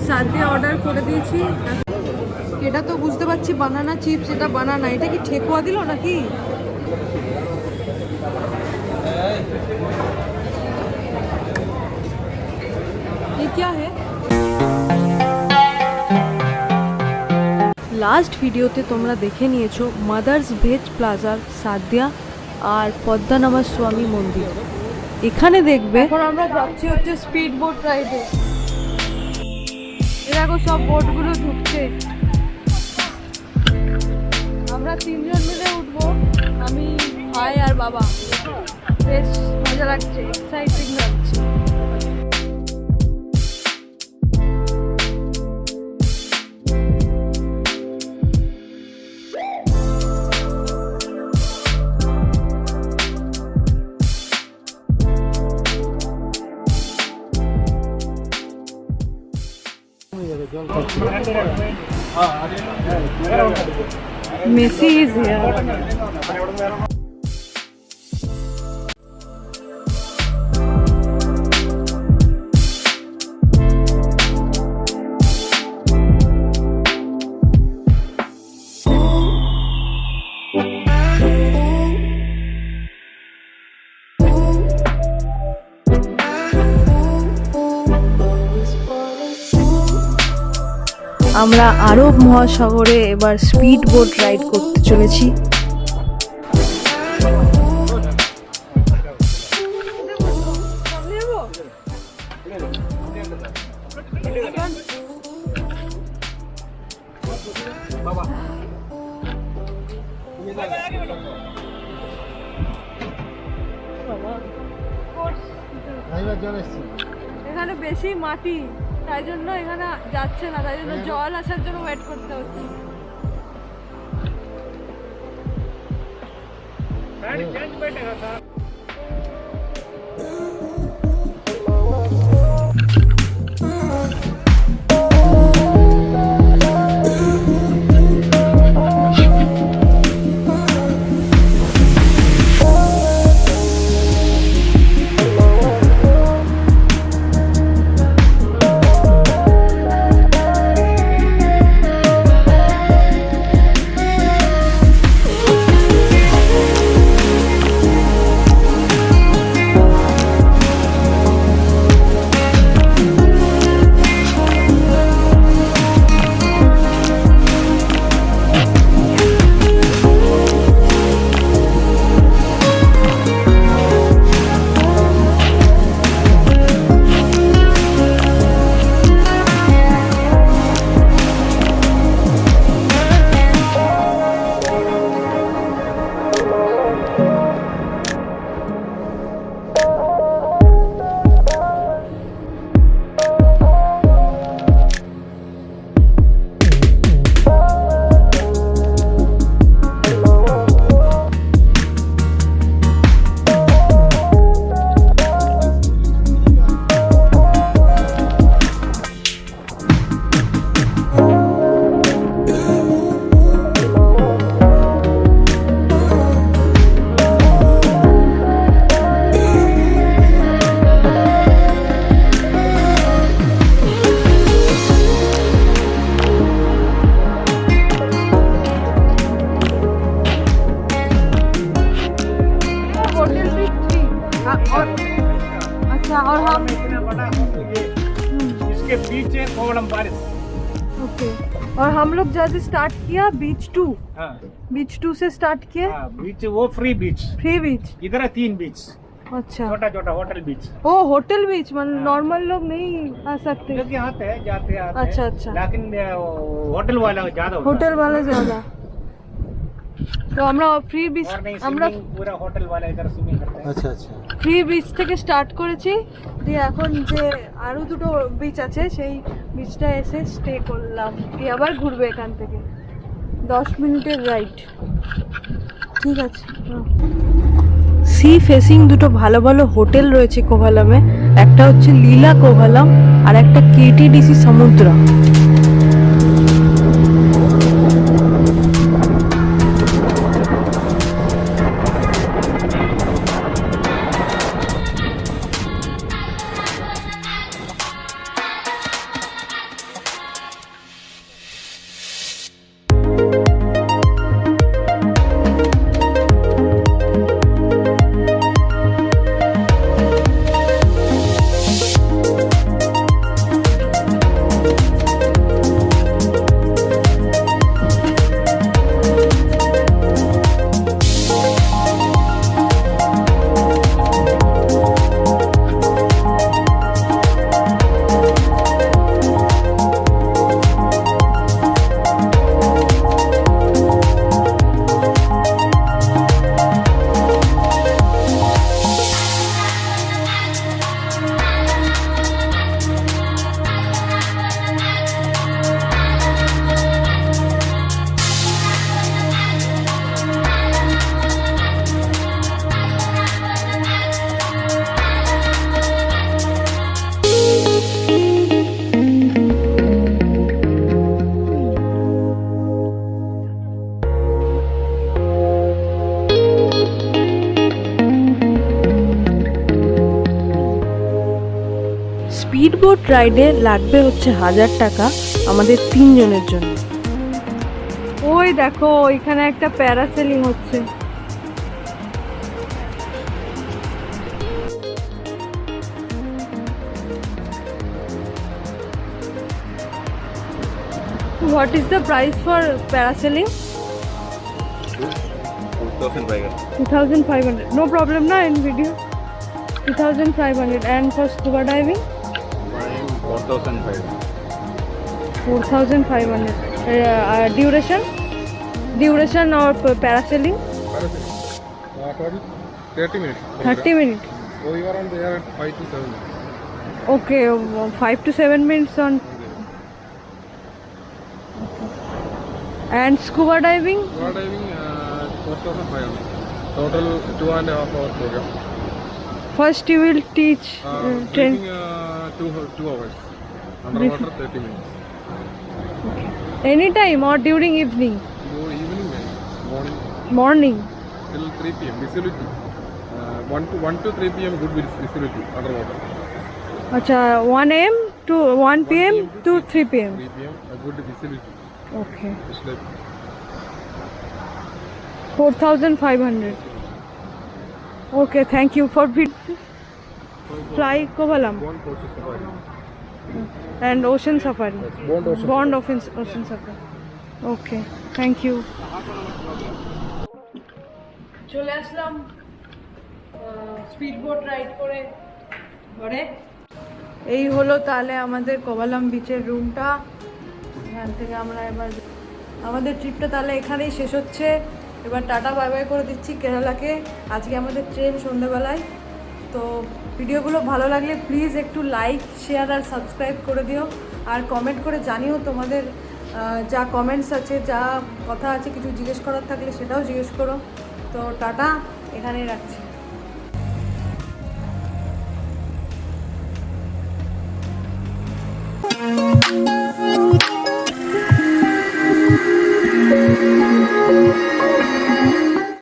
Sadia order করে দিয়েছি। এটা তো বুঝতে পারছি বানানা চিপস, এটা বানানা। এটা কি ঠেকুয়া দিল নাকি? ये क्या है? লাস্ট ভিডিওতে তোমরা দেখে নিয়েছো মাদার্স ভেজ প্লাজার সাদিয়া আর পদ্মনামা স্বামী মন্দির। এখানে দেখবে এখন আমরা যাচ্ছি হচ্ছে স্পিড বোট রাইডে। এরকম সব বোটগুলো ঢুকছে। আমরা 3 জন মিলে উঠবো, আমি, ভাই আর বাবা। বেশ মজা লাগছে, এক্সাইটিং লাগছে। Messi is here. আমরা আরব মহাসাগরে এবার স্পিড বোট রাইড করতে চলেছি। এখানে বেশি মাটি, তাই জন্য এখানে যাচ্ছে না, তাই জন্য জল আসার জন্য ওয়েট করতে হচ্ছে। और हम इतना बड़ा हो ये इसके बीच है कोवलम बीच। ओके, और हम लोग जब स्टार्ट किया बीच 2। हाँ, बीच 2 से स्टार्ट किया। हाँ, बीच वो फ्री बीच इधर है 3 बीच। अच्छा, छोटा छोटा होटल बीच। ओ होटल बीच मतलब नॉर्मल लोग नहीं आ सकते? लोग आते हैं जाते हैं। अच्छा अच्छा, लेकिन होटल वाला ज्यादा তো আমরা ফ্রি বিচ, আমরা পুরো হোটেল वाला इधर स्विमिंग करते हैं। আচ্ছা আচ্ছা, ফ্রি বিচ থেকে স্টার্ট করেছি, দিয়ে এখন যে আরো দুটো বিচ আছে সেই বিচটা এসে স্টে করলাম, দিয়ে আবার ঘুরবে এখান থেকে। 10 মিনিটের রাইড। ঠিক আছে। সি ফেসিং দুটো ভালো ভালো হোটেল রয়েছে কোভালামে, একটা হচ্ছে লীলা কোভালাম আর একটা কেটিডিসি সমুদ্র। রাইডে লাগবে হচ্ছে 1000 টাকা আমাদের 3 জনের জন্য। ওই দেখো এখানে একটা প্যারাসেলিং হচ্ছে। What is the price for parasailing? 2500. No problem na in video. 2500. And for scuba diving? 4500. 4500. Duration? Duration of parasailing? 30 minutes. 30 minutes. So you are on there at 5 to 7 minutes. Okay, 5 to 7 minutes on. And scuba diving? Scuba diving 4500. Total 2.5 hour program. First you will teach train. Breathing 2 hours. Underwater 30 minutes. Anytime or during evening? No, evening and morning Morning. till 3 p.m. Visibility. 1 to 3 p.m. good visibility underwater. Acha, 1 am to 1 pm to 3 pm. 3 p.m. Good visibility. Okay. It's like 4500. Okay, thank you for fly Kovalam one coach safari. and ocean safari. Bond ocean. Ocean safari. Okay, thank you. চলে আসলাম speed boat ride করে ঘরে। এই হলো তাহলে আমাদের কোভালাম বিচের রুমটা। এখান থেকে আমরা এবার আমাদের ট্রিপটা তাহলে এখানেই শেষ হচ্ছে। এবার টাটা বাই বাই করে দিচ্ছি কেরালাকে। আজকে আমাদের ট্রেন সন্ধ্যেবেলায়। তো ভিডিওগুলো ভালো লাগলে প্লিজ একটু লাইক শেয়ার আর সাবস্ক্রাইব করে দিও, আর কমেন্ট করে জানিও তোমাদের যা কমেন্টস আছে, যা কথা আছে, কিছু জিজ্ঞেস করার থাকলে সেটাও জিজ্ঞেস করো। তো টাটা, এখানেই রাখছি।